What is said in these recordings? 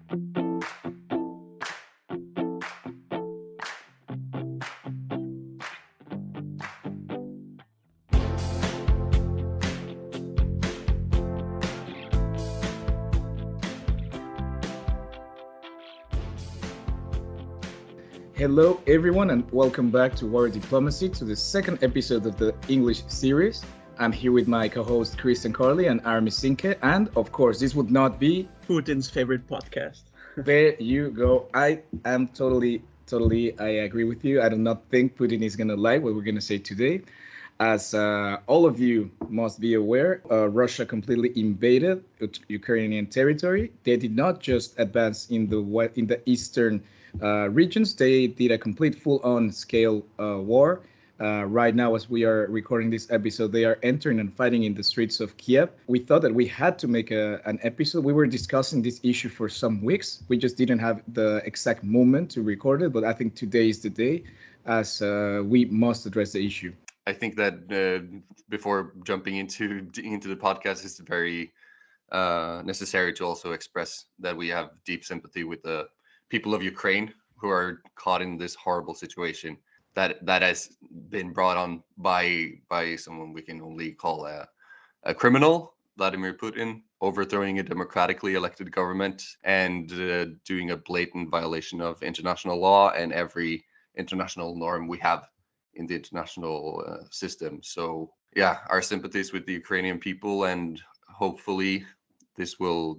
Hello, everyone, and welcome back to War Diplomacy, to the second episode of the English series. I'm here with my co-host Chris and Carly and Armi Sinke, and of course, this would not be Putin's favorite podcast. There you go. I am totally, I agree with you. I do not think Putin is going to like what we're going to say today. As all of you must be aware, Russia completely invaded Ukrainian territory. They did not just advance in the eastern regions. They did a complete full-on scale war. Right now, as we are recording this episode, they are entering and fighting in the streets of Kiev. We thought that we had to make an episode. We were discussing this issue for some weeks. We just didn't have the exact moment to record it, but I think today is the day, as we must address the issue. I think that before jumping into the podcast, it's very necessary to also express that we have deep sympathy with the people of Ukraine who are caught in this horrible situation that has been brought on by someone we can only call a criminal, Vladimir Putin, overthrowing a democratically elected government and doing a blatant violation of international law and every international norm we have in the international system. So yeah, our sympathies with the Ukrainian people, and hopefully this will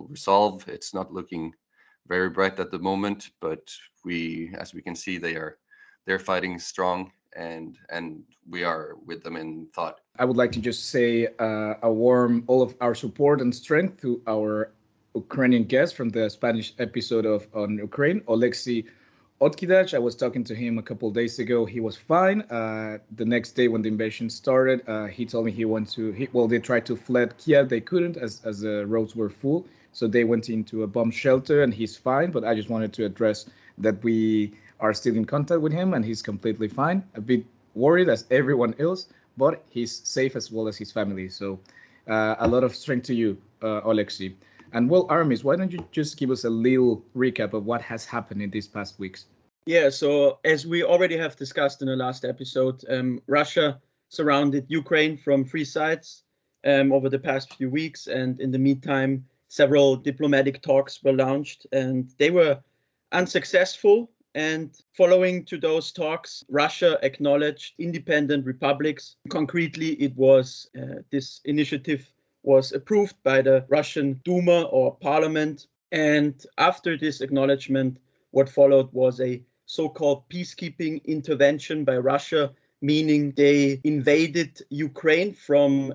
resolve. It's not looking very bright at the moment, but as we can see, they're fighting strong, and we are with them in thought. I would like to just say a warm all of our support and strength to our Ukrainian guest from the Spanish episode on Ukraine, Oleksiy Otkidach. I was talking to him a couple of days ago. He was fine. The next day when the invasion started, he told me they tried to flee Kiev. They couldn't as the roads were full. So they went into a bomb shelter and he's fine. But I just wanted to address that we are still in contact with him and he's completely fine. A bit worried as everyone else, but he's safe as well as his family. So a lot of strength to you, Oleksiy. And well, Aramis, why don't you just give us a little recap of what has happened in these past weeks? Yeah, so as we already have discussed in the last episode, Russia surrounded Ukraine from three sides over the past few weeks. And in the meantime, several diplomatic talks were launched and they were unsuccessful. And following to those talks, Russia acknowledged independent republics. Concretely, it was this initiative was approved by the Russian Duma or parliament. And after this acknowledgement, what followed was a so-called peacekeeping intervention by Russia, meaning they invaded Ukraine from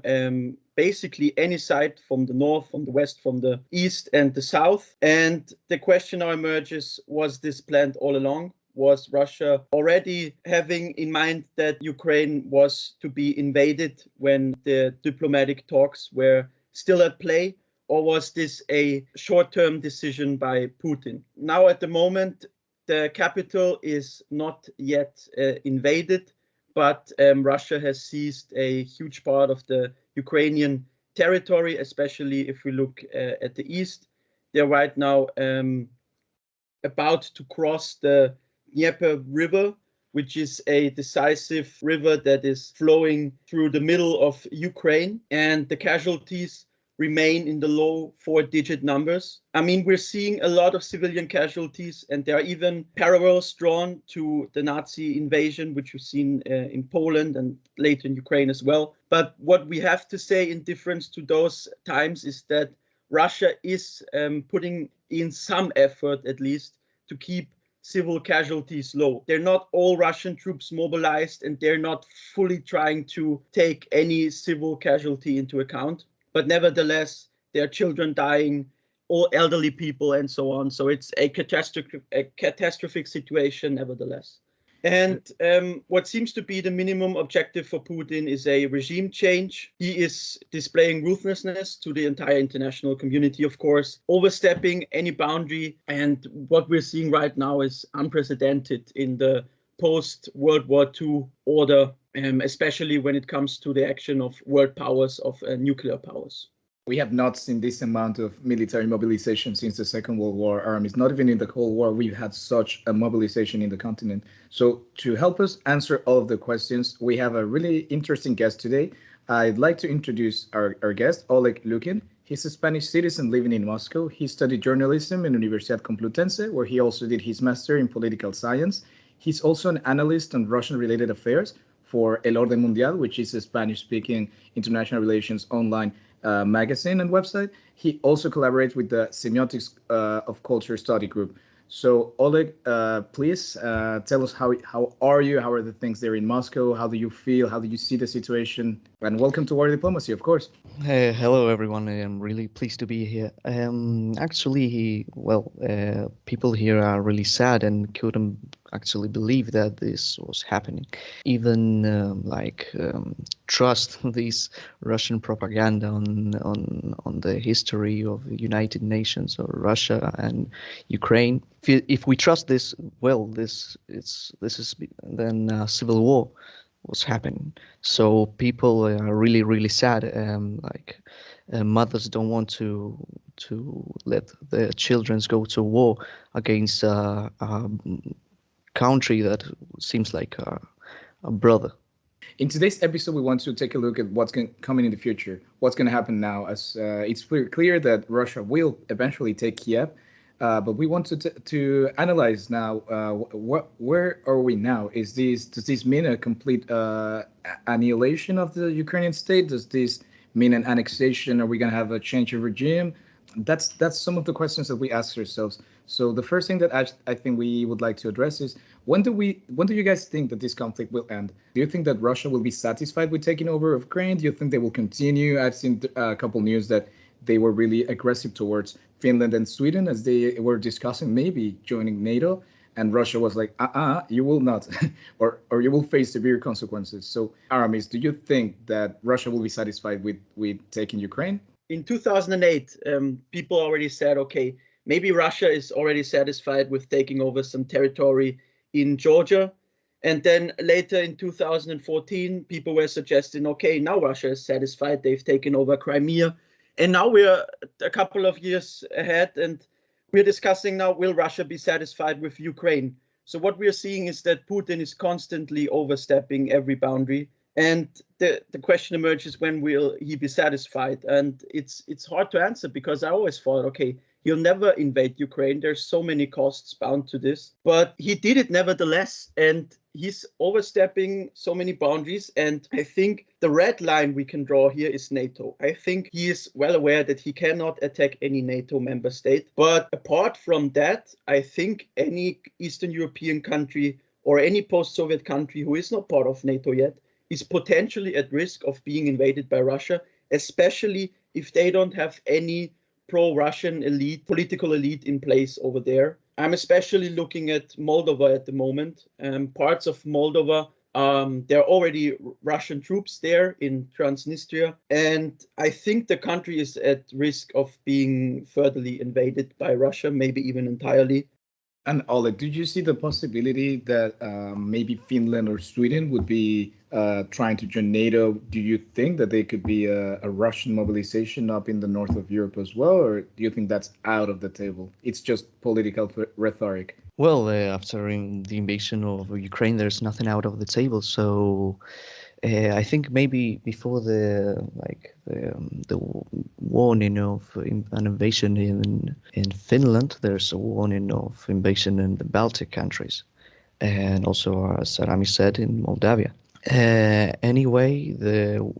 basically any side, from the north, from the west, from the east and the south. And the question now emerges, was this planned all along? Was Russia already having in mind that Ukraine was to be invaded when the diplomatic talks were still at play? Or was this a short-term decision by Putin? Now, at the moment, the capital is not yet invaded, but Russia has seized a huge part of the Ukrainian territory, especially if we look at the east. They're right now about to cross the Dnieper River, which is a decisive river that is flowing through the middle of Ukraine, and the casualties remain in the low four-digit numbers. I mean, we're seeing a lot of civilian casualties, and there are even parallels drawn to the Nazi invasion, which we've seen in Poland and later in Ukraine as well. But what we have to say in difference to those times is that Russia is putting in some effort, at least, to keep civil casualties low. They're not all Russian troops mobilized, and they're not fully trying to take any civil casualty into account. But nevertheless, there are children dying, all elderly people, and so on. So it's a catastrophic situation, nevertheless. And what seems to be the minimum objective for Putin is a regime change. He is displaying ruthlessness to the entire international community, of course, overstepping any boundary. And what we're seeing right now is unprecedented in the post-World War II order, especially when it comes to the action of world powers, of nuclear powers. We have not seen this amount of military mobilization since the Second World War. Armies, not even in the Cold War, we've had such a mobilization in the continent. So, to help us answer all of the questions, we have a really interesting guest today. I'd like to introduce our guest, Oleg Lukin. He's a Spanish citizen living in Moscow. He studied journalism in Universidad Complutense, where he also did his master in political science. He's also an analyst on Russian related affairs for El Orden Mundial, which is a Spanish speaking international relations online magazine and website. He also collaborates with the Semiotics of Culture Study Group. So, Oleg, please tell us how are you? How are the things there in Moscow? How do you feel? How do you see the situation? And welcome to War Diplomacy, of course. Hello, everyone. I'm really pleased to be here. Actually, well, people here are really sad and couldn't actually believe that this was happening. Even trust this Russian propaganda on the history of the United Nations or Russia and Ukraine. If we trust this, well, this is then civil war was happening. So people are really, really sad. Mothers don't want to let their children go to war against a country that seems like a brother. In today's episode, we want to take a look at what's coming in the future, what's going to happen now, as it's clear that Russia will eventually take Kiev. But we want to analyze now where are we now? Does this mean a complete annihilation of the Ukrainian state? Does this mean an annexation? Are we going to have a change of regime? That's some of the questions that we ask ourselves. So the first thing that I think we would like to address is when do you guys think that this conflict will end? Do you think that Russia will be satisfied with taking over of Ukraine? Do you think they will continue? I've seen a couple news that they were really aggressive towards Finland and Sweden as they were discussing maybe joining NATO, and Russia was like, you will not, or you will face severe consequences. So, Aramis, do you think that Russia will be satisfied with taking Ukraine? In 2008, people already said, okay, maybe Russia is already satisfied with taking over some territory in Georgia. And then later in 2014, people were suggesting, okay, now Russia is satisfied. They've taken over Crimea. And now we're a couple of years ahead and we're discussing now, will Russia be satisfied with Ukraine? So what we're seeing is that Putin is constantly overstepping every boundary. And the question emerges, when will he be satisfied? And it's hard to answer, because I always thought, okay, he'll never invade Ukraine. There's so many costs bound to this. But he did it nevertheless. And he's overstepping so many boundaries. And I think the red line we can draw here is NATO. I think he is well aware that he cannot attack any NATO member state. But apart from that, I think any Eastern European country or any post-Soviet country who is not part of NATO yet is potentially at risk of being invaded by Russia, especially if they don't have any pro-Russian elite, political elite in place over there. I'm especially looking at Moldova at the moment. Parts of Moldova, there are already Russian troops there in Transnistria. And I think the country is at risk of being furtherly invaded by Russia, maybe even entirely. And Oleg, did you see the possibility that maybe Finland or Sweden would be trying to join NATO? Do you think that they could be a Russian mobilization up in the north of Europe as well, or do you think that's out of the table? It's just political rhetoric. Well, after the invasion of Ukraine, there's nothing out of the table. So I think maybe before the warning of an invasion in Finland, there's a warning of invasion in the Baltic countries, and also, as Rami said, in Moldavia. Anyway,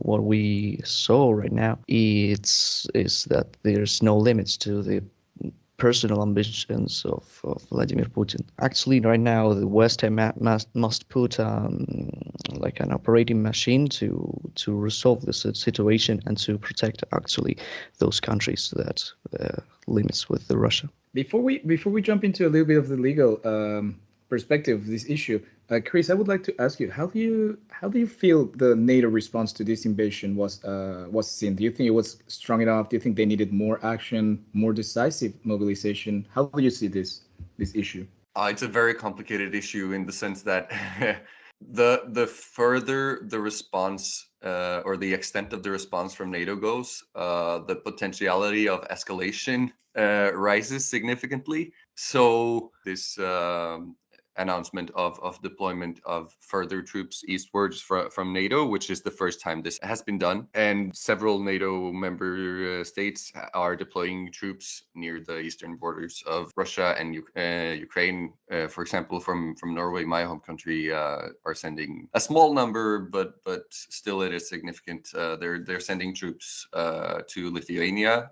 what we saw right now is that there's no limits to the personal ambitions of Vladimir Putin. Actually, right now, the West must put like an operating machine to resolve this situation and to protect actually those countries that limits with the Russia. Before we jump into a little bit of the legal perspective of this issue, Chris, I would like to ask you, how do you feel the NATO response to this invasion was seen? Do you think it was strong enough? Do you think they needed more action, more decisive mobilization? How do you see this issue? It's a very complicated issue in the sense that the further the response or the extent of the response from NATO goes, the potentiality of escalation rises significantly. So this announcement of deployment of further troops eastwards from NATO, which is the first time this has been done. And several NATO member states are deploying troops near the eastern borders of Russia and Ukraine. For example, from Norway, my home country, are sending a small number, but still it is significant. They're sending troops to Lithuania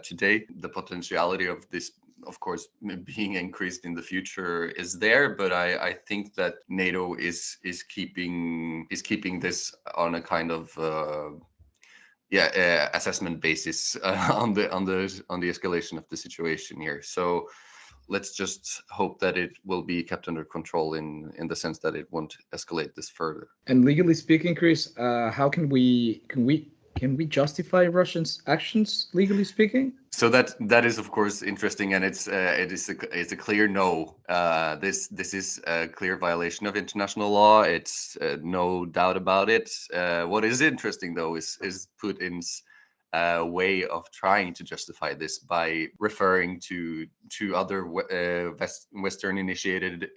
today. The potentiality of this, of course, being increased in the future is there, but I think that NATO is keeping this on a kind of assessment basis on the escalation of the situation here. So let's just hope that it will be kept under control in the sense that it won't escalate this further. And legally speaking, Chris, how can we justify Russia's actions, legally speaking? So that is of course interesting, and it's a clear no. This is a clear violation of international law. It's no doubt about it. What is interesting though is Putin's way of trying to justify this by referring to other Western initiated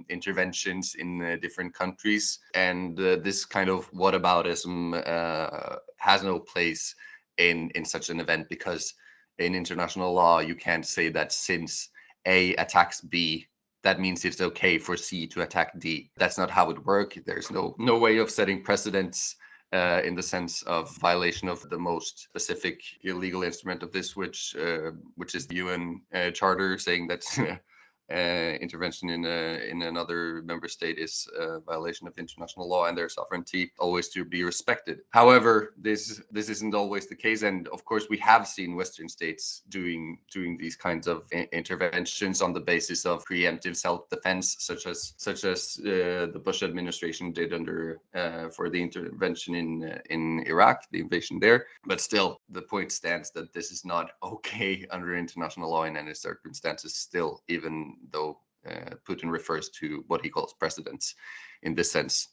interventions in different countries, and this kind of whataboutism has no place in such an event, because in international law you can't say that since A attacks B, that means it's okay for C to attack D. That's not how it works. There's no way of setting precedents in the sense of violation of the most specific illegal instrument of this, which is the UN Charter, saying that intervention in another member state is a violation of international law and their sovereignty, always to be respected. However, this isn't always the case, and of course we have seen Western states doing these kinds of interventions on the basis of preemptive self-defense, such as the Bush administration did under for the intervention in Iraq, the invasion there. But still, the point stands that this is not okay under international law in any circumstances still, even though Putin refers to what he calls precedents in this sense.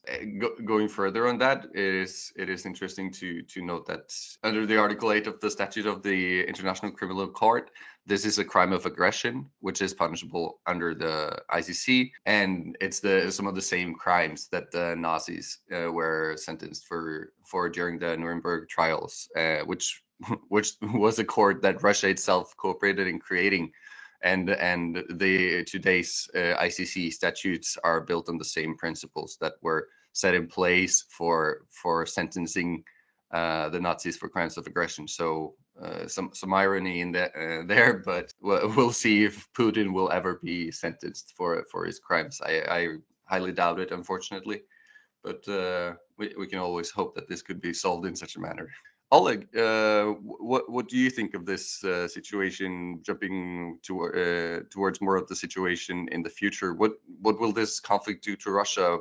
Going further on that, it is interesting to note that under the Article 8 of the Statute of the International Criminal Court, this is a crime of aggression, which is punishable under the ICC, and it's some of the same crimes that the Nazis were sentenced for during the Nuremberg trials, which was a court that Russia itself cooperated in creating. And the today's ICC statutes are built on the same principles that were set in place for sentencing the Nazis for crimes of aggression. So some irony in that there, but we'll see if Putin will ever be sentenced for his crimes. I highly doubt it, unfortunately, but we can always hope that this could be solved in such a manner. Oleg, what do you think of this situation? Jumping towards more of the situation in the future, what will this conflict do to Russia?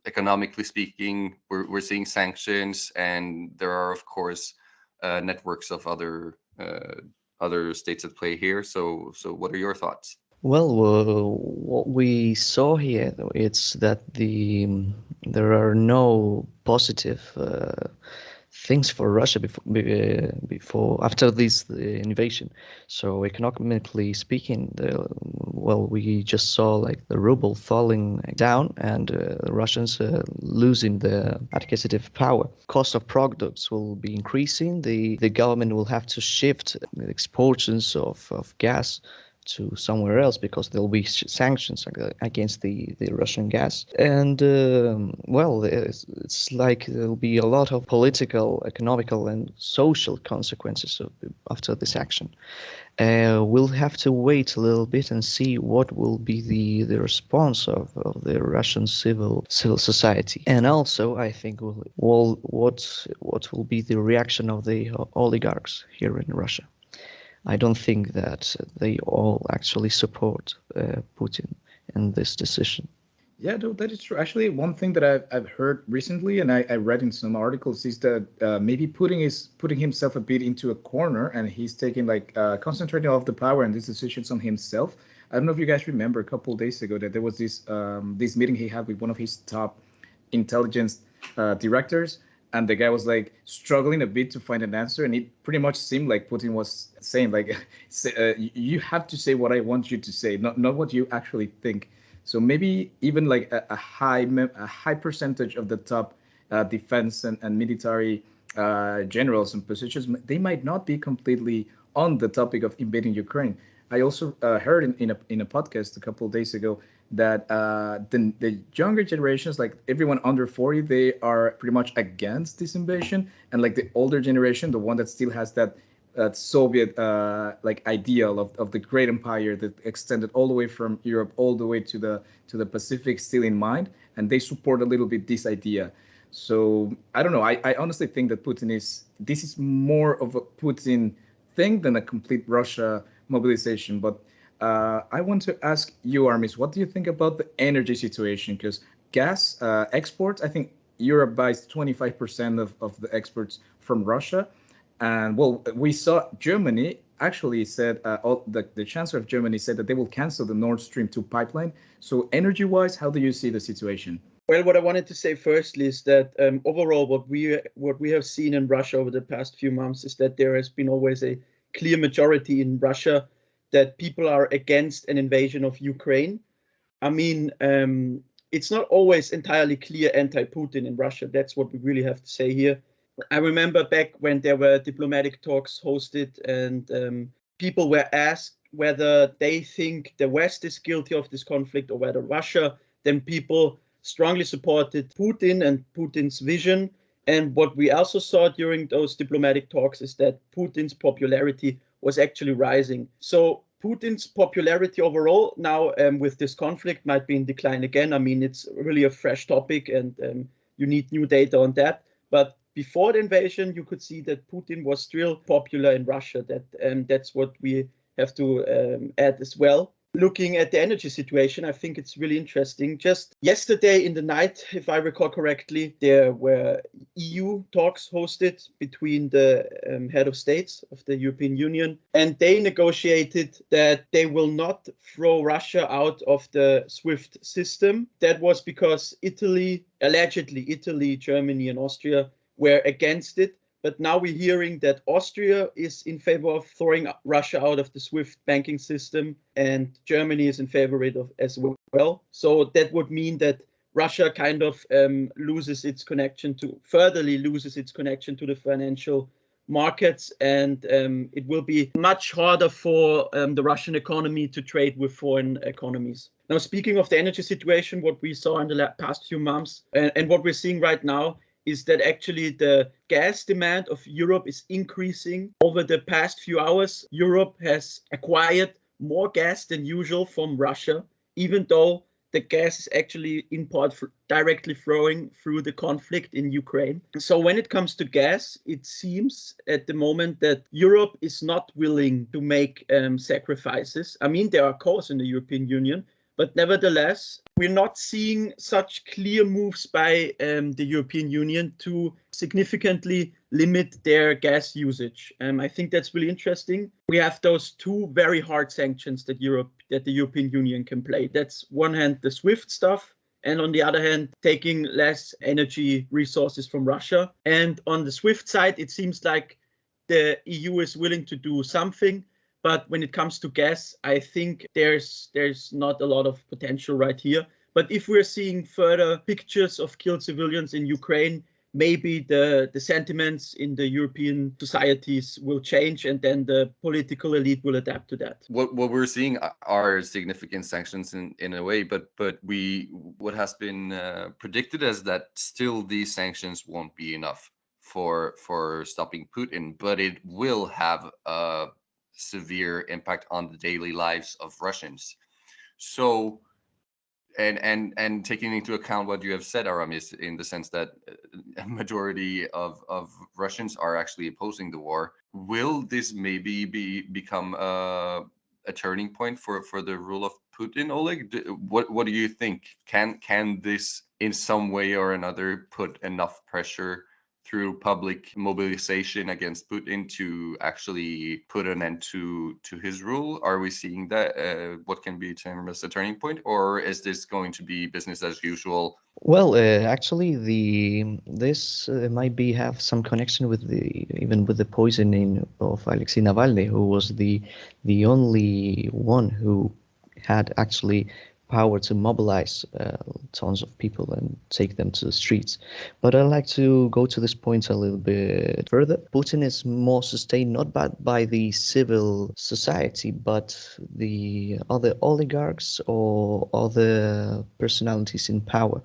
Economically speaking, we're seeing sanctions, and there are of course networks of other states at play here. So what are your thoughts? Well, what we saw here, it's that there are no positive things for Russia before after this invasion. So economically speaking, we just saw like the ruble falling down, and the Russians losing the adquisitive power. Cost of products will be increasing. The government will have to shift the exports of gas to somewhere else because there'll be sanctions against the Russian gas. And it's like there'll be a lot of political, economical, and social consequences after this action. We'll have to wait a little bit and see what will be the response of the Russian civil society, and also I think what will be the reaction of the oligarchs here in Russia. I don't think that they all actually support Putin in this decision. Yeah, no, that is true. Actually, one thing that I've heard recently, and I read in some articles, is that maybe Putin is putting himself a bit into a corner, and he's taking concentrating all of the power and these decisions on himself. I don't know if you guys remember a couple of days ago that there was this meeting he had with one of his top intelligence directors, and the guy was like struggling a bit to find an answer, and it pretty much seemed like Putin was saying like you have to say what I want you to say, not what you actually think. So maybe even like a high percentage of the top defense and military generals and positions, they might not be completely on the topic of invading Ukraine. I also heard in a podcast a couple of days ago that the younger generations, like everyone under 40, they are pretty much against this invasion, and like the older generation, the one that still has that Soviet like ideal of the great empire that extended all the way from Europe all the way to the Pacific, still in mind, and they support a little bit this idea. So I don't know. I honestly think that this is more of a Putin thing than a complete Russia mobilization. But I want to ask you, Armis, what do you think about the energy situation? Because gas exports, I think Europe buys 25% of the exports from Russia. And well, we saw Germany actually said, the chancellor of Germany said that they will cancel the Nord Stream 2 pipeline. So energy wise, how do you see the situation? Well, what I wanted to say firstly is that overall, what we have seen in Russia over the past few months is that there has been always a clear majority in Russia that people are against an invasion of Ukraine. I mean, it's not always entirely clear anti-Putin in Russia. That's what we really have to say here. I remember back when there were diplomatic talks hosted, and people were asked whether they think the West is guilty of this conflict or whether Russia. Then people strongly supported Putin and Putin's vision. And what we also saw during those diplomatic talks is that Putin's popularity was actually rising. So Putin's popularity overall now with this conflict might be in decline again. I mean, it's really a fresh topic, and you need new data on that. But before the invasion, you could see that Putin was still popular in Russia. That's what we have to add as well. Looking at the energy situation, I think it's really interesting. Just yesterday in the night, if I recall correctly, there were EU talks hosted between the head of states of the European Union, and they negotiated that they will not throw Russia out of the SWIFT system. That was because allegedly Italy, Germany, and Austria were against it. But now we're hearing that Austria is in favor of throwing Russia out of the SWIFT banking system, and Germany is in favor of it as well. So that would mean that Russia kind of furtherly loses its connection to the financial markets, and it will be much harder for the Russian economy to trade with foreign economies. Now, speaking of the energy situation, what we saw in the past few months and what we're seeing right now is that actually the gas demand of Europe is increasing. Over the past few hours, Europe has acquired more gas than usual from Russia, even though the gas is actually directly flowing through the conflict in Ukraine. So when it comes to gas, it seems at the moment that Europe is not willing to make sacrifices. I mean, there are calls in the European Union, but nevertheless, we're not seeing such clear moves by the European Union to significantly limit their gas usage. I think that's really interesting. We have those two very hard sanctions that the European Union can play. That's one hand the SWIFT stuff, and on the other hand, taking less energy resources from Russia. And on the SWIFT side, it seems like the EU is willing to do something. But when it comes to gas, I think there's not a lot of potential right here. But if we're seeing further pictures of killed civilians in Ukraine, maybe the sentiments in the European societies will change, and then the political elite will adapt to that. What we're seeing are significant sanctions in a way, but what has been predicted is that still these sanctions won't be enough for stopping Putin, but it will have a severe impact on the daily lives of Russians. So, and taking into account what you have said, Aramis, in the sense that a majority of Russians are actually opposing the war, will this maybe become a turning point for the rule of Putin, Oleg? What do you think? Can this in some way or another put enough pressure through public mobilization against Putin to actually put an end to his rule? Are we seeing that what can be termed as a turning point, or is this going to be business as usual Well, actually, this might be have some connection with the even with the poisoning of Alexei Navalny, who was the only one who had actually power to mobilize tons of people and take them to the streets. But I'd like to go to this point a little bit further. Putin is more sustained not by the civil society, but the other oligarchs or other personalities in power.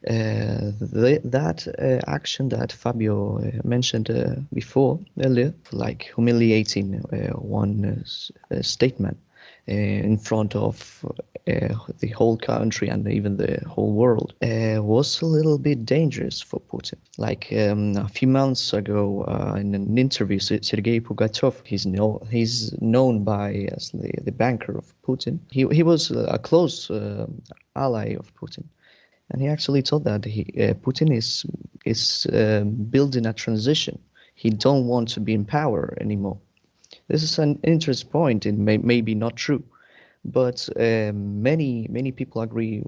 That action that Fabio mentioned before earlier, like humiliating one statement in front of the whole country and even the whole world, was a little bit dangerous for Putin. Like a few months ago, in an interview, Sergei Pugachev, he's known by as the banker of Putin. He was a close ally of Putin. And he actually told that Putin is building a transition. He don't want to be in power anymore. This is an interesting point. It may be not true, but many people agree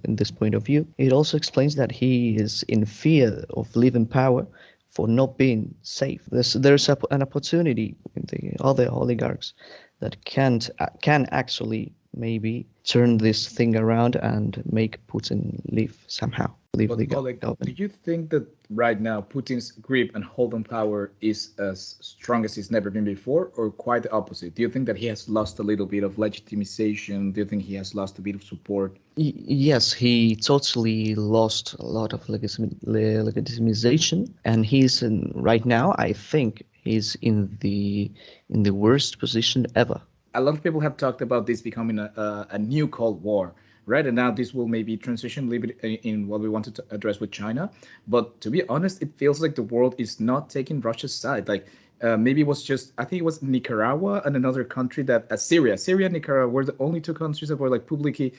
in this point of view. It also explains that he is in fear of leaving power for not being safe. There's an opportunity in the other oligarchs that can actually maybe turn this thing around and make Putin leave somehow, leave the But Oleg, do government. you think that right now Putin's grip and hold on power is as strong as it's never been before, or quite the opposite? Do you think that he has lost a little bit of legitimization? Do you think he has lost a bit of support? Yes, he totally lost a lot of legitimization, and right now. I think he's in the worst position ever. A lot of people have talked about this becoming a new Cold War, right? And now this will maybe transition a little bit in what we wanted to address with China. But to be honest, it feels like the world is not taking Russia's side. Like maybe it was just, I think it was Nicaragua and another country that, Syria and Nicaragua were the only two countries that were like publicly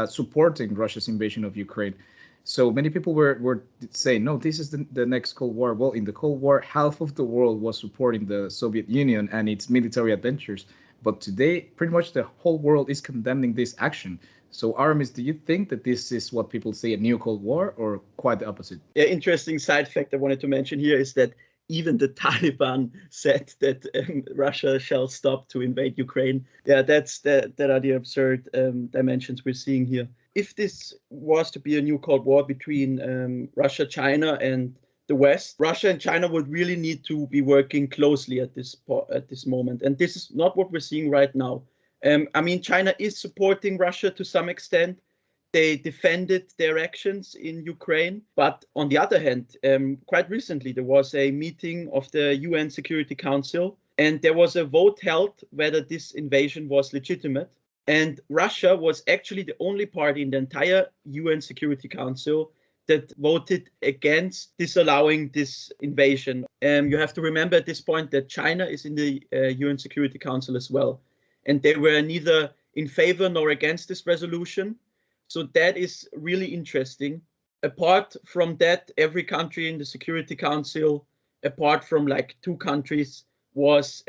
supporting Russia's invasion of Ukraine. So many people were saying, no, this is the next Cold War. Well, in the Cold War, half of the world was supporting the Soviet Union and its military adventures. But today, pretty much the whole world is condemning this action. So, Aramis, do you think that this is what people say a new Cold War, or quite the opposite? Yeah, interesting side fact I wanted to mention here is that even the Taliban said that Russia shall stop to invade Ukraine. Yeah, that are the absurd dimensions we're seeing here. If this was to be a new Cold War between Russia, China, and the West, Russia and China would really need to be working closely at this moment, and this is not what we're seeing right now. I mean, China is supporting Russia to some extent. They defended their actions in Ukraine. But on the other hand, quite recently, there was a meeting of the UN Security Council, and there was a vote held whether this invasion was legitimate. And Russia was actually the only party in the entire UN Security Council that voted against disallowing this invasion. You have to remember at this point that China is in the UN Security Council as well. And they were neither in favor nor against this resolution. So that is really interesting. Apart from that, every country in the Security Council, apart from like two countries, was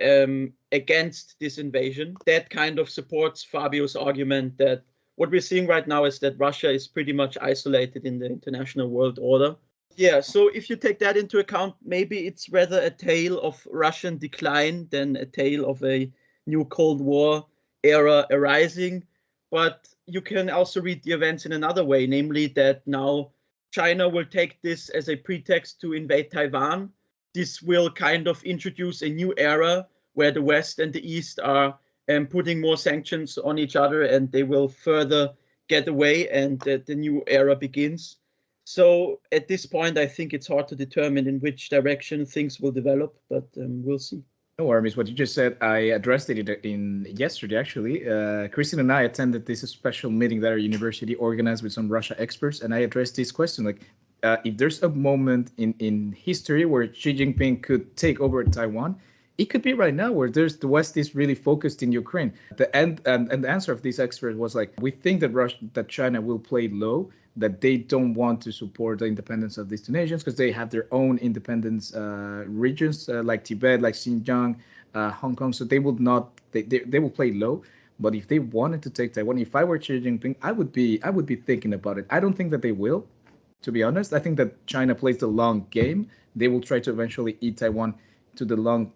against this invasion. That kind of supports Fabio's argument that what we're seeing right now is that Russia is pretty much isolated in the international world order. Yeah, so if you take that into account, maybe it's rather a tale of Russian decline than a tale of a new Cold War era arising. But you can also read the events in another way, namely that now China will take this as a pretext to invade Taiwan. This will kind of introduce a new era where the West and the East are putting more sanctions on each other, and they will further get away, and the new era begins. So at this point, I think it's hard to determine in which direction things will develop, but we'll see. No worries. What you just said, I addressed it in yesterday, actually. Christine and I attended this special meeting that our university organized with some Russia experts, and I addressed this question, like, if there's a moment in history where Xi Jinping could take over Taiwan, it could be right now where the West is really focused in Ukraine. The end and the answer of this expert was like, we think that China will play low, that they don't want to support the independence of these two nations because they have their own independence regions like Tibet, like Xinjiang, Hong Kong. So they will not they will play low. But if they wanted to take Taiwan, if I were Xi Jinping, I would be thinking about it. I don't think that they will, to be honest. I think that China plays the long game. They will try to eventually eat Taiwan to the long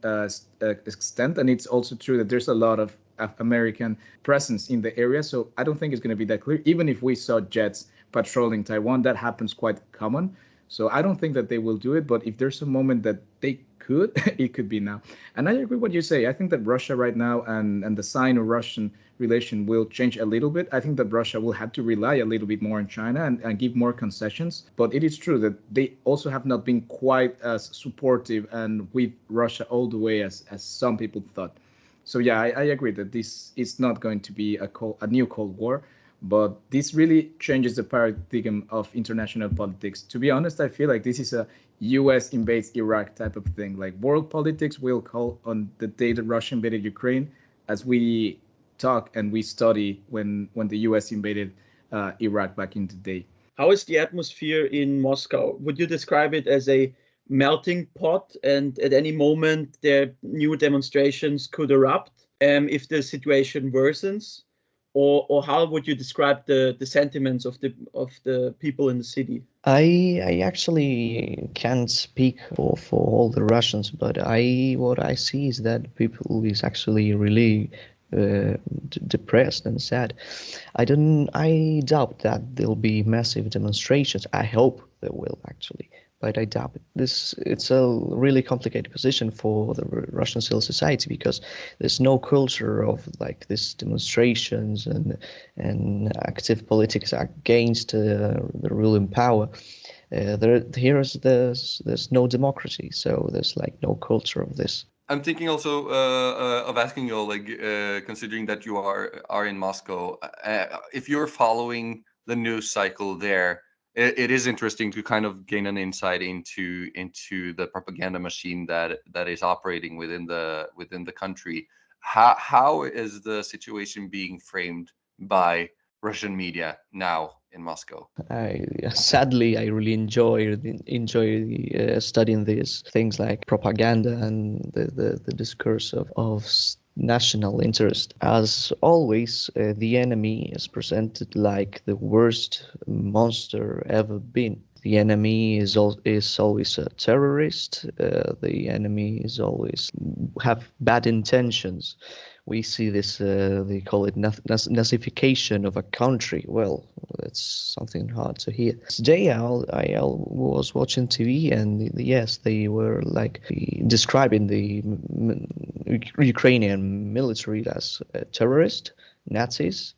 extent. And it's also true that there's a lot of American presence in the area. So I don't think it's going to be that clear. Even if we saw jets patrolling Taiwan, that happens quite common. So I don't think that they will do it. But if there's a moment that they could, it could be now. And I agree what you say. I think that Russia right now and the Sino-Russian relation will change a little bit. I think that Russia will have to rely a little bit more on China and give more concessions. But it is true that they also have not been quite as supportive and with Russia all the way as some people thought. So yeah, I agree that this is not going to be a new Cold War, but this really changes the paradigm of international politics. To be honest, I feel like this is a U.S. invades Iraq type of thing. Like world politics will call on the day that Russia invaded Ukraine, as we talk and we study when the U.S. invaded Iraq back in the day. How is the atmosphere in Moscow? Would you describe it as a melting pot, and at any moment there new demonstrations could erupt if the situation worsens? Or how would you describe the sentiments of the people in the city? I actually can't speak for all the Russians, but what I see is that people is actually really depressed and sad. I doubt that there'll be massive demonstrations. I hope there will actually, but I doubt it. It's a really complicated position for the Russian civil society because there's no culture of like these demonstrations and active politics against the ruling power. There's no democracy, so there's like no culture of this. I'm thinking also of asking you, like, considering that you are in Moscow, if you're following the news cycle there, it is interesting to kind of gain an insight into the propaganda machine that is operating within the country. How is the situation being framed by Russian media now in Moscow? Sadly, I really enjoy studying these things like propaganda and the discourse of national interest. As always, the enemy is presented like the worst monster ever been. The enemy is always a terrorist. The enemy is always have bad intentions. We see this, they call it Nazification of a country. Well, that's something hard to hear. Today I was watching TV and yes, they were like describing the Ukrainian military as terrorist, Nazis,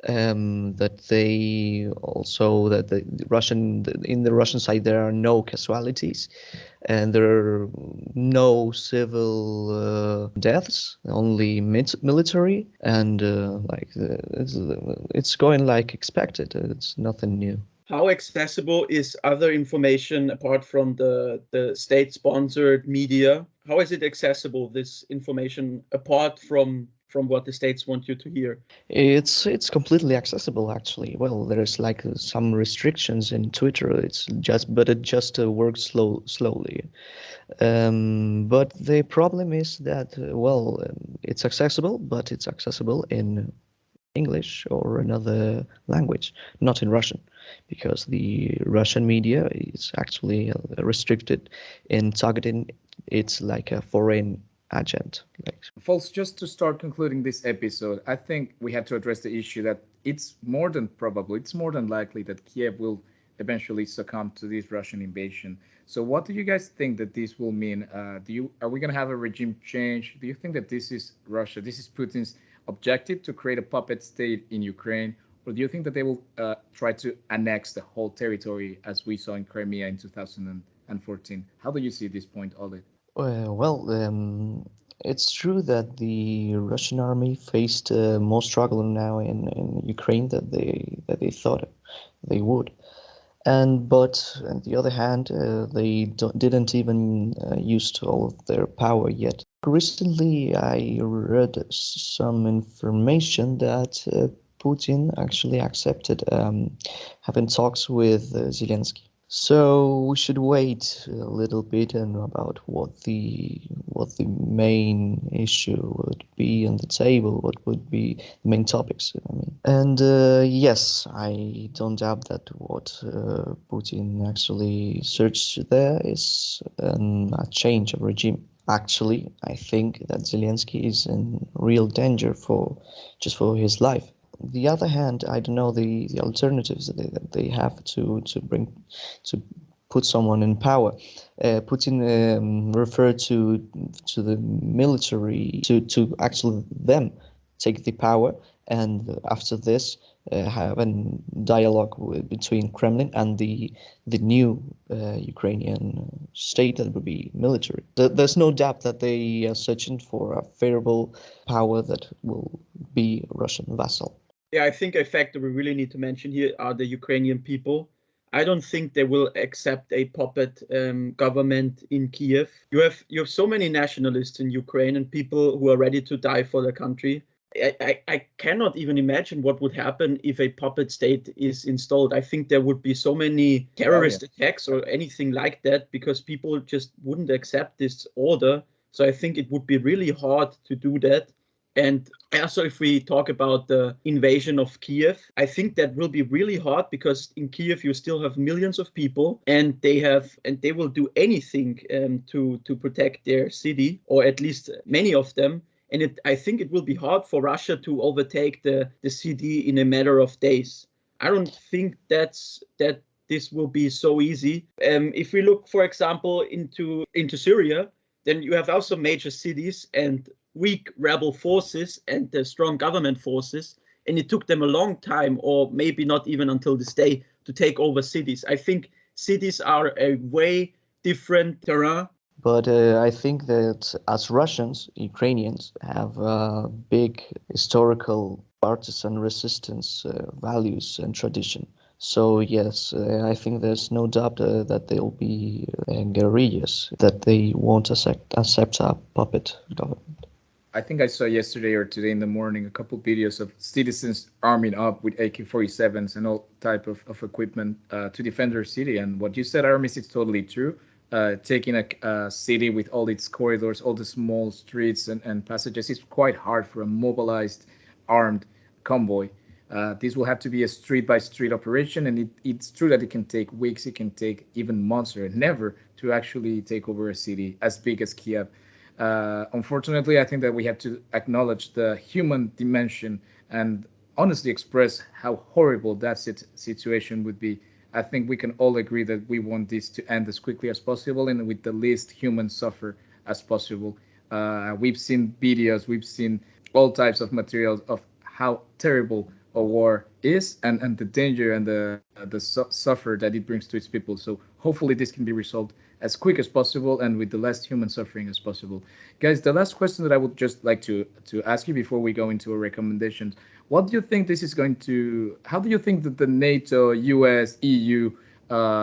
that they also that the Russian in the Russian side there are no casualties and there are no civil deaths, only military, and it's going like expected. It's nothing new. How accessible is other information apart from the state-sponsored media? How is it accessible, this information, apart from what the states want you to hear? It's completely accessible actually. Well, there's like some restrictions in Twitter. It just works slowly. But the problem is that it's accessible, but it's accessible in English or another language, not in Russian, because the Russian media is actually restricted in targeting. It's like a foreign agent. Like, Folks, just to start concluding this episode, I think we have to address the issue that it's more than probable, it's more than likely that Kiev will eventually succumb to this Russian invasion. So, what do you guys think that this will mean? Are we going to have a regime change? Do you think that this is Russia? This is Putin's objective to create a puppet state in Ukraine, or do you think that they will try to annex the whole territory as we saw in Crimea in 2014? How do you see this point, Oleg? It's true that the Russian army faced more struggle now in Ukraine that they thought they would. But on the other hand, they didn't even use all of their power yet. Recently, I read some information that Putin actually accepted having talks with Zelensky. So we should wait a little bit and about what the main issue would be on the table, what would be the main topics. I mean, and yes, I don't doubt that what Putin actually searched there is a change of regime. Actually, I think that Zelensky is in real danger for just for his life. On the other hand, I don't know the alternatives that they have to put someone in power. Putin referred to the military to actually them take the power, and after this have a dialogue between Kremlin and the new Ukrainian state that would be military. There's no doubt that they are searching for a favorable power that will be Russian vassal. Yeah, I think a factor we really need to mention here are the Ukrainian people. I don't think they will accept a puppet government in Kiev. You have so many nationalists in Ukraine and people who are ready to die for their country. I cannot even imagine what would happen if a puppet state is installed. I think there would be so many Oh yeah. terrorist attacks or anything like that because people just wouldn't accept this order. So I think it would be really hard to do that. And also, if we talk about the invasion of Kiev, I think that will be really hard because in Kiev you still have millions of people, and they will do anything to protect their city, or at least many of them. And I think it will be hard for Russia to overtake the city in a matter of days. I don't think that this will be so easy. If we look, for example, into Syria, then you have also major cities and weak rebel forces and the strong government forces, and it took them a long time, or maybe not even until this day, to take over cities. I think cities are a way different terrain. But I think that as Russians, Ukrainians have big historical partisan resistance values and tradition. So yes, I think there's no doubt that they'll be guerrillas, that they won't accept a puppet government. I think I saw yesterday or today in the morning a couple videos of citizens arming up with AK-47s and all type of equipment to defend their city. And what you said, Aramis, is totally true. Taking a city with all its corridors, all the small streets and passages is quite hard for a mobilized, armed convoy. This will have to be a street by street operation, and it's true that it can take weeks, it can take even months or never to actually take over a city as big as Kiev. Unfortunately, I think that we have to acknowledge the human dimension and honestly express how horrible that situation would be. I think we can all agree that we want this to end as quickly as possible and with the least human suffer as possible. We've seen videos, we've seen all types of materials of how terrible a war is and the danger and the suffer that it brings to its people. So hopefully this can be resolved as quick as possible and with the less human suffering as possible. Guys, the last question that I would just like to ask you before we go into our recommendations, what do you think this is going to, how do you think that the NATO, US, EU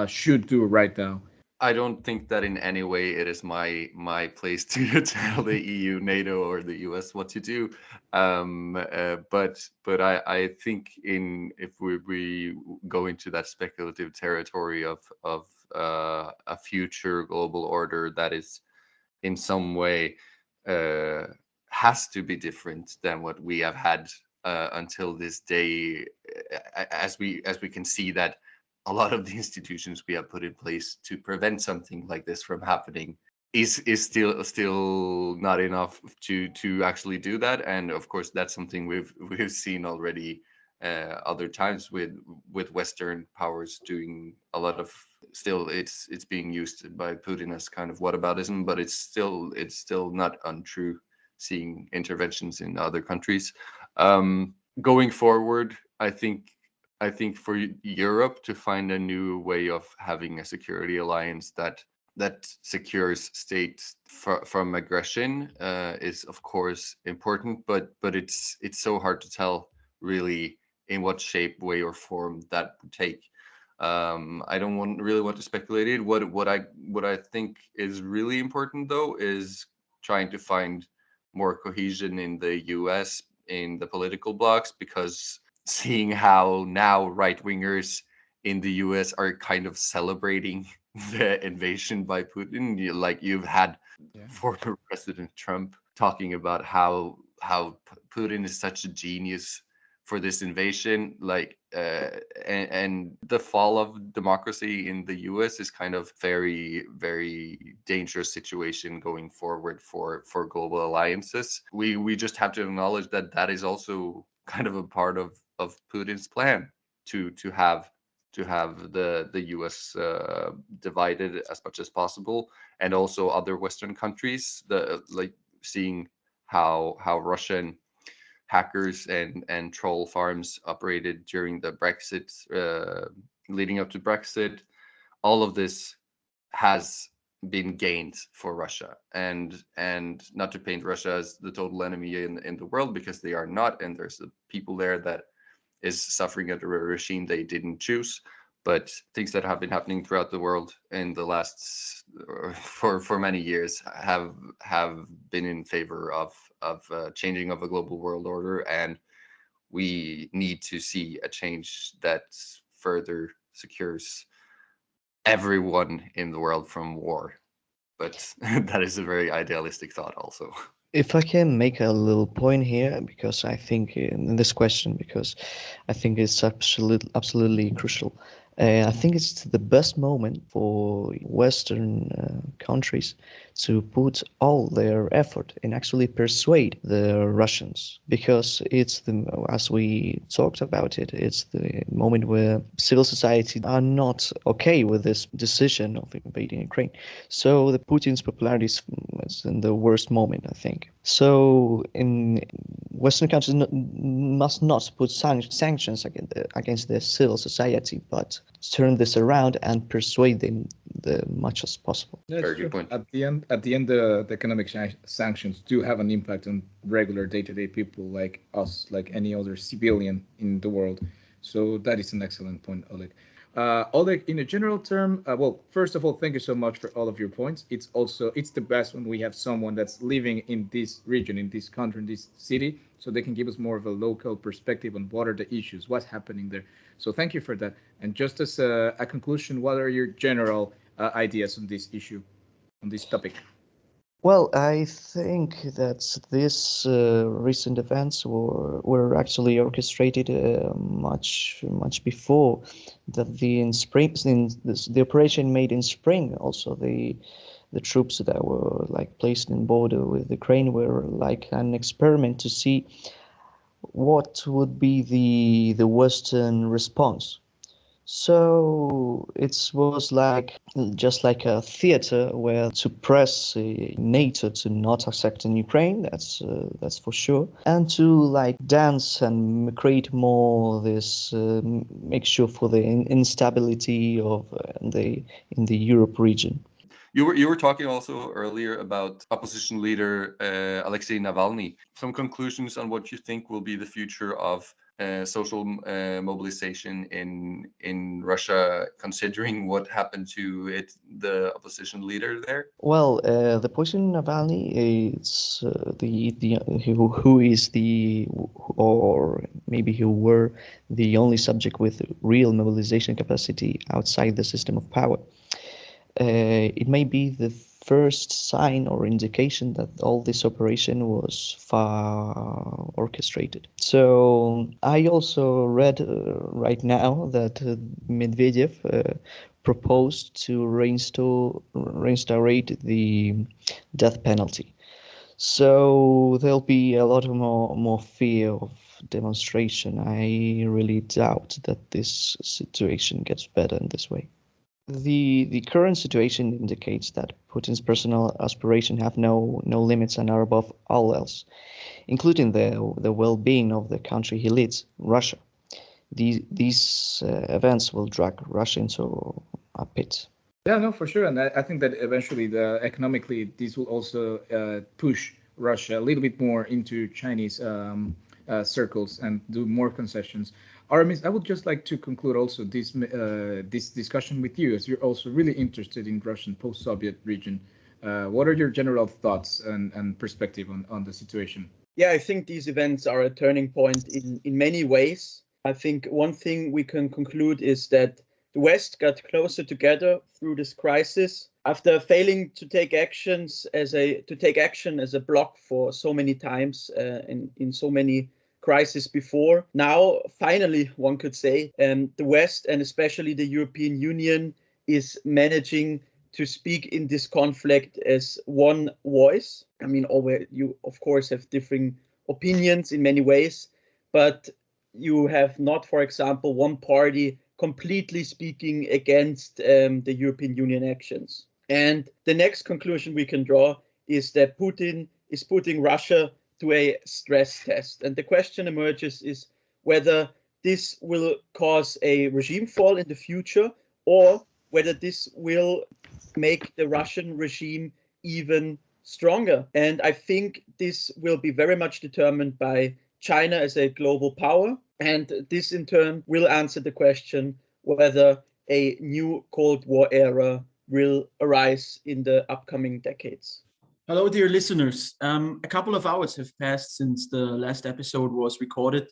should do right now? I don't think that in any way it is my place to tell the EU, NATO, or the US what to do. But I think in if we go into that speculative territory of a future global order that is in some way uh, has to be different than what we have had until this day, as we can see that a lot of the institutions we have put in place to prevent something like this from happening is still not enough to actually do that. And of course that's something we've seen already other times with Western powers doing a lot of, still it's being used by Putin as kind of whataboutism, but it's still not untrue, seeing interventions in other countries. Going forward, I think for Europe to find a new way of having a security alliance that secures states from aggression is of course important, but it's so hard to tell really in what shape, way, or form that would take. I don't really want to speculate it. What I think is really important though is trying to find more cohesion in the U.S. in the political blocks, because seeing how now right wingers in the US are kind of celebrating the invasion by Putin. You've had Yeah. former President Trump talking about how Putin is such a genius for this invasion, and the fall of democracy in the US is kind of very, very dangerous situation going forward for global alliances. We just have to acknowledge that that is also kind of a part of Putin's plan to have the US divided as much as possible, and also other Western countries, seeing how Russian hackers and troll farms operated during the Brexit, leading up to Brexit. All of this has been gained for Russia, and not to paint Russia as the total enemy in the world, because they are not, and there's the people there that is suffering under a regime they didn't choose. But things that have been happening throughout the world in the last for many years have been in favor of changing of a global world order, and we need to see a change that further secures everyone in the world from war. But that is a very idealistic thought also. If I can make a little point here, because I think in this question, because I think it's absolutely crucial. I think it's the best moment for Western countries to put all their effort and actually persuade the Russians, because it's as we talked about it, it's the moment where civil society are not okay with this decision of invading Ukraine. So the Putin's popularity is in the worst moment, I think. So in Western countries must not put sanctions against the civil society, but turn this around and persuade them the much as possible. That's Very true. good point. At the end, the economic sanctions do have an impact on regular day-to-day people like us, like any other civilian in the world. So that is an excellent point, Oleg. Oleg, in a general term, well, first of all, thank you so much for all of your points. It's the best when we have someone that's living in this region, in this country, in this city, so they can give us more of a local perspective on what are the issues, what's happening there. So thank you for that. And just as a conclusion, what are your general ideas on this issue, on this topic? Well, I think that these recent events were actually orchestrated much before that. In spring, in the operation made in spring, also the troops that were like placed in border with Ukraine were like an experiment to see what would be the Western response. So it was like just like a theater where to press NATO to not attack in Ukraine. That's for sure, and to like dance and create more this make sure for the instability of the in the Europe region. You were talking also earlier about opposition leader Alexei Navalny. Some conclusions on what you think will be the future of social mobilization in Russia, considering what happened to the opposition leader there? Well, the poison Navalny is the who is the, or maybe who were the only subject with real mobilization capacity outside the system of power. It may be the first sign or indication that all this operation was far orchestrated. So I also read right now that Medvedev proposed to reinstate the death penalty. So there'll be a lot more fear of demonstration. I really doubt that this situation gets better in this way. The current situation indicates that Putin's personal aspirations have no limits and are above all else, including the well-being of the country he leads, Russia. These events will drag Russia into a pit. Yeah, no, for sure. And I think that eventually, economically, this will also push Russia a little bit more into Chinese circles and do more concessions. Aramis, I would just like to conclude also this discussion with you, as you're also really interested in Russian post-Soviet region. What are your general thoughts and perspective on the situation? Yeah, I think these events are a turning point in many ways. I think one thing we can conclude is that the West got closer together through this crisis after failing to take action as a bloc for so many times in so many crises before. Now, finally, one could say, the West and especially the European Union is managing to speak in this conflict as one voice. I mean, you of course have differing opinions in many ways, but you have not, for example, one party completely speaking against the European Union actions. And the next conclusion we can draw is that Putin is putting Russia to a stress test. And the question emerges is whether this will cause a regime fall in the future, or whether this will make the Russian regime even stronger. And I think this will be very much determined by China as a global power. And this in turn will answer the question whether a new Cold War era will arise in the upcoming decades. Hello, dear listeners. A couple of hours have passed since the last episode was recorded.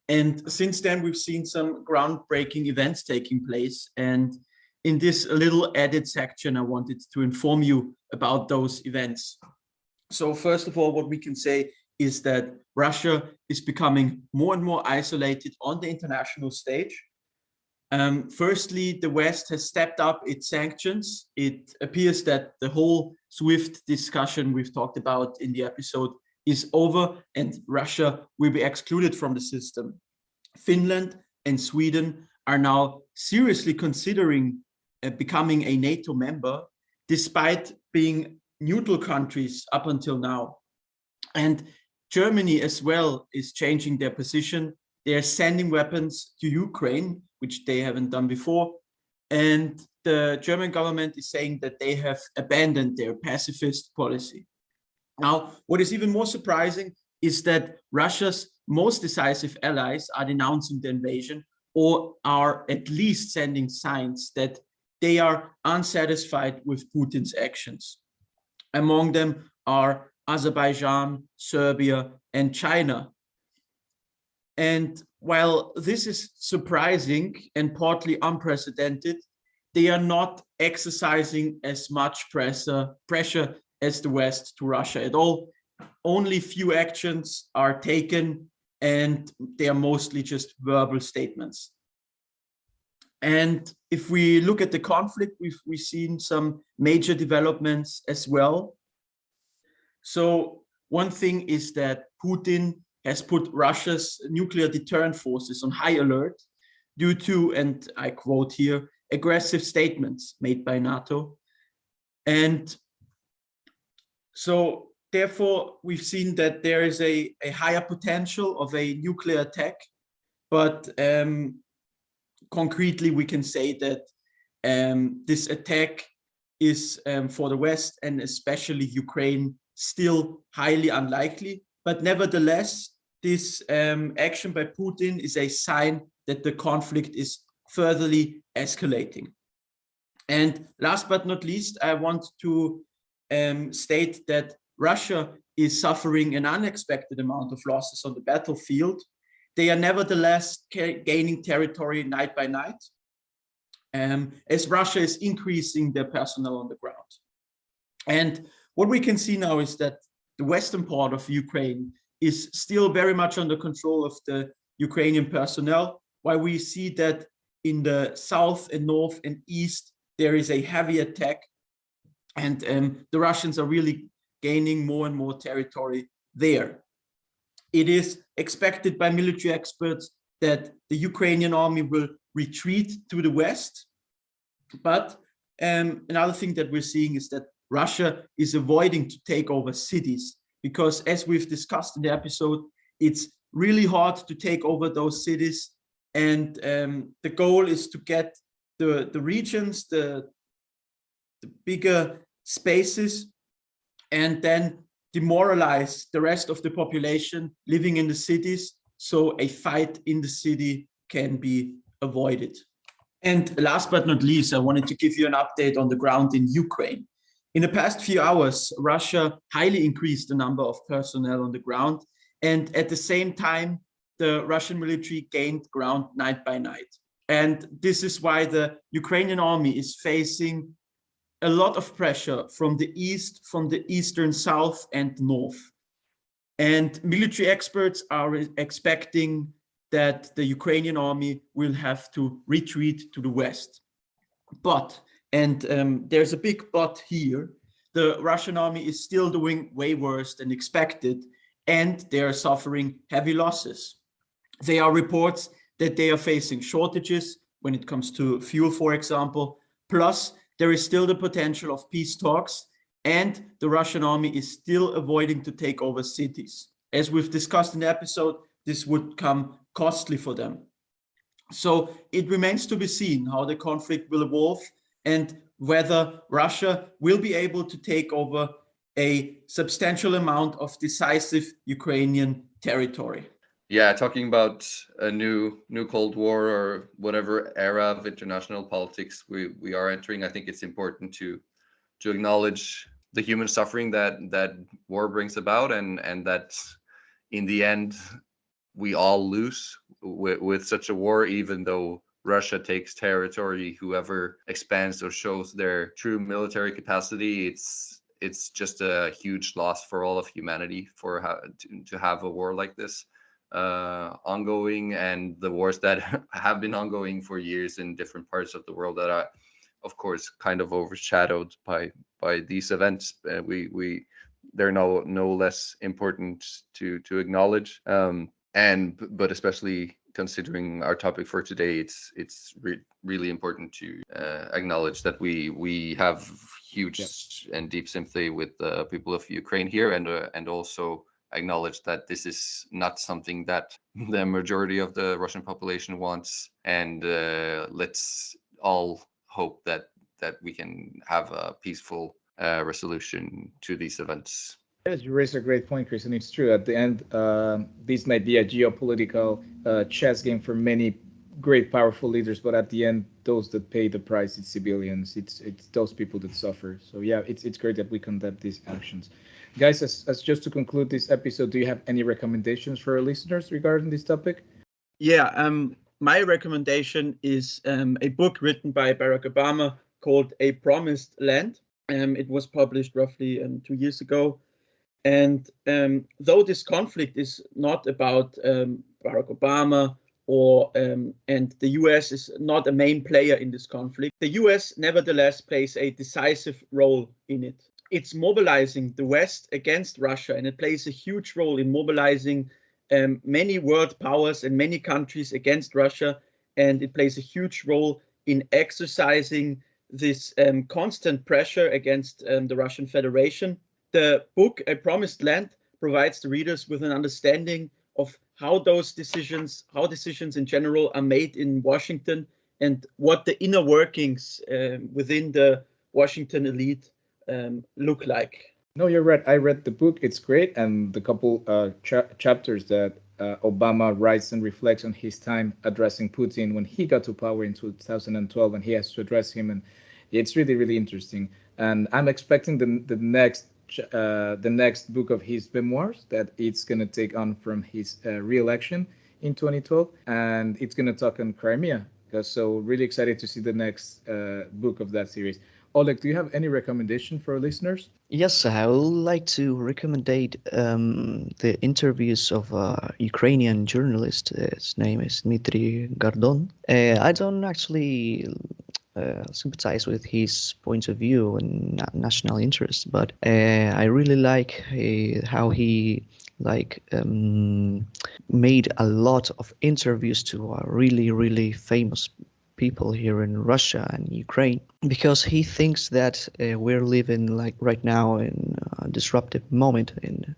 And since then, we've seen some groundbreaking events taking place. And in this little edit section, I wanted to inform you about those events. So first of all, what we can say is that Russia is becoming more and more isolated on the international stage. Firstly, the West has stepped up its sanctions. It appears that the whole SWIFT discussion we've talked about in the episode is over and Russia will be excluded from the system. Finland and Sweden are now seriously considering becoming a NATO member, despite being neutral countries up until now. And Germany as well is changing their position. They are sending weapons to Ukraine, which they haven't done before. And the German government is saying that they have abandoned their pacifist policy. Now, what is even more surprising is that Russia's most decisive allies are denouncing the invasion, or are at least sending signs that they are unsatisfied with Putin's actions. Among them are Azerbaijan, Serbia, and China. And while this is surprising and partly unprecedented, they are not exercising as much pressure as the West to Russia at all. Only few actions are taken, and they are mostly just verbal statements. And if we look at the conflict, we've seen some major developments as well. So one thing is that Putin has put Russia's nuclear deterrent forces on high alert due to, and I quote here, aggressive statements made by NATO. And so therefore, we've seen that there is a higher potential of a nuclear attack, but concretely, we can say that this attack is for the West and especially Ukraine still highly unlikely. But nevertheless, this action by Putin is a sign that the conflict is furtherly escalating. And last but not least, I want to state that Russia is suffering an unexpected amount of losses on the battlefield. They are nevertheless gaining territory night by night, as Russia is increasing their personnel on the ground. And what we can see now is that the western part of Ukraine is still very much under control of the Ukrainian personnel, while we see that in the south and north and east, there is a heavy attack, and the Russians are really gaining more and more territory there. It is expected by military experts that the Ukrainian army will retreat to the west. But another thing that we're seeing is that Russia is avoiding to take over cities, because as we've discussed in the episode, it's really hard to take over those cities. And the goal is to get the regions, the bigger spaces, and then demoralize the rest of the population living in the cities, so a fight in the city can be avoided. And last but not least, I wanted to give you an update on the ground in Ukraine. In the past few hours, Russia highly increased the number of personnel on the ground, and at the same time, the Russian military gained ground night by night. And this is why the Ukrainian army is facing a lot of pressure from the east, from the eastern south and north. And military experts are expecting that the Ukrainian army will have to retreat to the west. But, and there's a big but here, the Russian army is still doing way worse than expected, and they are suffering heavy losses. There are reports that they are facing shortages when it comes to fuel, for example. Plus, there is still the potential of peace talks, and the Russian army is still avoiding to take over cities. As we've discussed in the episode, this would come costly for them. So it remains to be seen how the conflict will evolve and whether Russia will be able to take over a substantial amount of decisive Ukrainian territory. Yeah, talking about a new Cold War or whatever era of international politics we are entering, I think it's important to acknowledge the human suffering that war brings about, and that in the end we all lose with such a war. Even though Russia takes territory, whoever expands or shows their true military capacity, it's just a huge loss for all of humanity to have a war like this ongoing, and the wars that have been ongoing for years in different parts of the world that are, of course, kind of overshadowed by these events. They're no less important to acknowledge. But especially considering our topic for today, it's really important to acknowledge that we have huge and deep sympathy with the people of Ukraine here, and also acknowledge that this is not something that the majority of the Russian population wants, and let's all hope that we can have a peaceful resolution to these events. Yes, you raise a great point, Chris, and it's true. At the end, this might be a geopolitical chess game for many great, powerful leaders, but at the end, those that pay the price, it's civilians. It's those people that suffer. So yeah, it's great that we condemn these actions. Guys, as just to conclude this episode, do you have any recommendations for our listeners regarding this topic? Yeah, my recommendation is a book written by Barack Obama called A Promised Land. It was published roughly 2 years ago. And though this conflict is not about Barack Obama and the US is not a main player in this conflict, the US nevertheless plays a decisive role in it. It's mobilizing the West against Russia, and it plays a huge role in mobilizing many world powers and many countries against Russia, and it plays a huge role in exercising this constant pressure against the Russian Federation. The book, A Promised Land, provides the readers with an understanding of how decisions in general are made in Washington, and what the inner workings within the Washington elite look like. No, you're right. I read the book. It's great. And the couple chapters that Obama writes and reflects on his time addressing Putin when he got to power in 2012, and he has to address him. And it's really, really interesting. And I'm expecting the next book of his memoirs that it's going to take on from his re-election in 2012, and it's going to talk on Crimea. So really excited to see the next book of that series. Oleg, do you have any recommendation for our listeners? Yes, I would like to recommend the interviews of a Ukrainian journalist. His name is Dmitry Gardon. I don't actually sympathize with his point of view and national interest, but I really like how he made a lot of interviews to really famous people here in Russia and Ukraine, because he thinks that we're living right now in a disruptive moment, and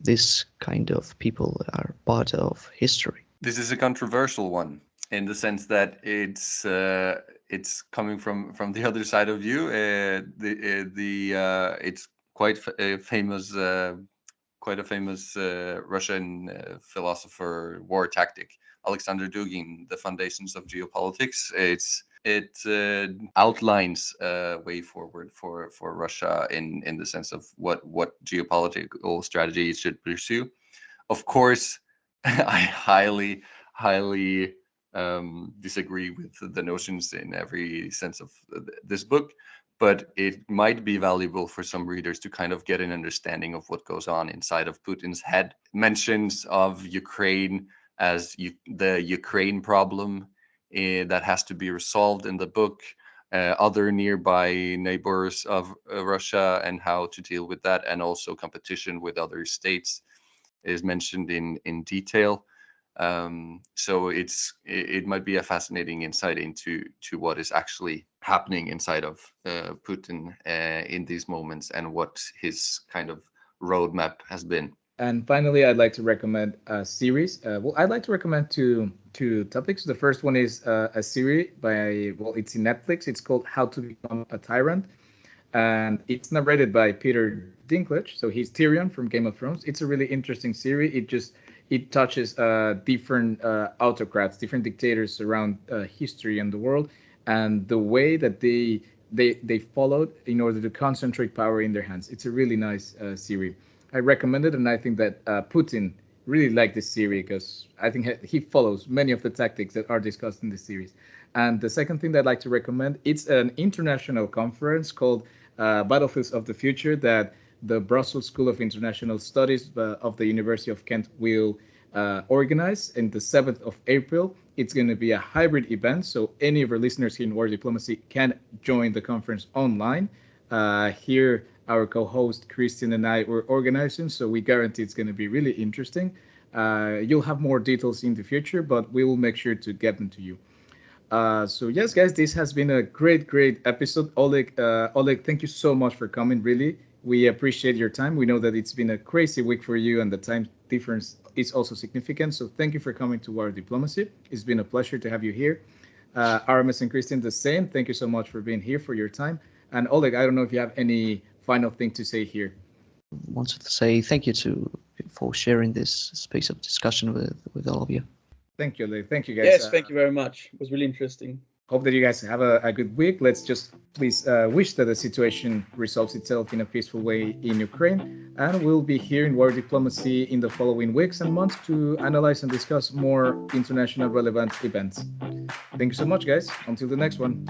this kind of people are part of history. This is a controversial one in the sense that it's coming from the other side of you. It's quite a famous Russian philosopher, war tactic, Alexander Dugin, The Foundations of Geopolitics. It outlines a way forward for Russia in the sense of what geopolitical strategy it should pursue. Of course, I highly disagree with the notions in every sense of this book, but it might be valuable for some readers to kind of get an understanding of what goes on inside of Putin's head. Mentions of Ukraine as the Ukraine problem that has to be resolved in the book, other nearby neighbors of Russia and how to deal with that, and also competition with other states is mentioned in detail. So it might be a fascinating insight into what is actually happening inside of Putin in these moments and what his kind of roadmap has been. And finally, I'd like to recommend a series. Well, I'd like to recommend two topics. The first one is a series by, well, it's in Netflix. It's called How to Become a Tyrant, and it's narrated by Peter Dinklage. So he's Tyrion from Game of Thrones. It's a really interesting series. It touches different autocrats, different dictators around history and the world, and the way that they followed in order to concentrate power in their hands. It's a really nice series. I recommend it, and I think that Putin really liked this series because I think he follows many of the tactics that are discussed in this series. And the second thing that I'd like to recommend, it's an international conference called Battlefields of the Future that the Brussels School of International Studies of the University of Kent will organize in the 7th of April. It's going to be a hybrid event, so any of our listeners here in War Diplomacy can join the conference online. Here, our co-host Christian and I were organizing, so we guarantee it's going to be really interesting. You'll have more details in the future, but we will make sure to get them to you. So yes, guys, this has been a great episode. Oleg, thank you so much for coming. Really, we appreciate your time. We know that it's been a crazy week for you, and the time difference is also significant. So thank you for coming to War Diplomacy. It's been a pleasure to have you here. Aramis and Christian, the same. Thank you so much for being here, for your time. And Oleg, I don't know if you have any final thing to say here. Wanted to say thank you for sharing this space of discussion with all of you. Thank you, Oleg. Thank you, guys. Yes, thank you very much. It was really interesting. Hope that you guys have a good week. Let's just please wish that the situation resolves itself in a peaceful way in Ukraine. And we'll be here in War Diplomacy in the following weeks and months to analyze and discuss more international relevant events. Thank you so much, guys. Until the next one.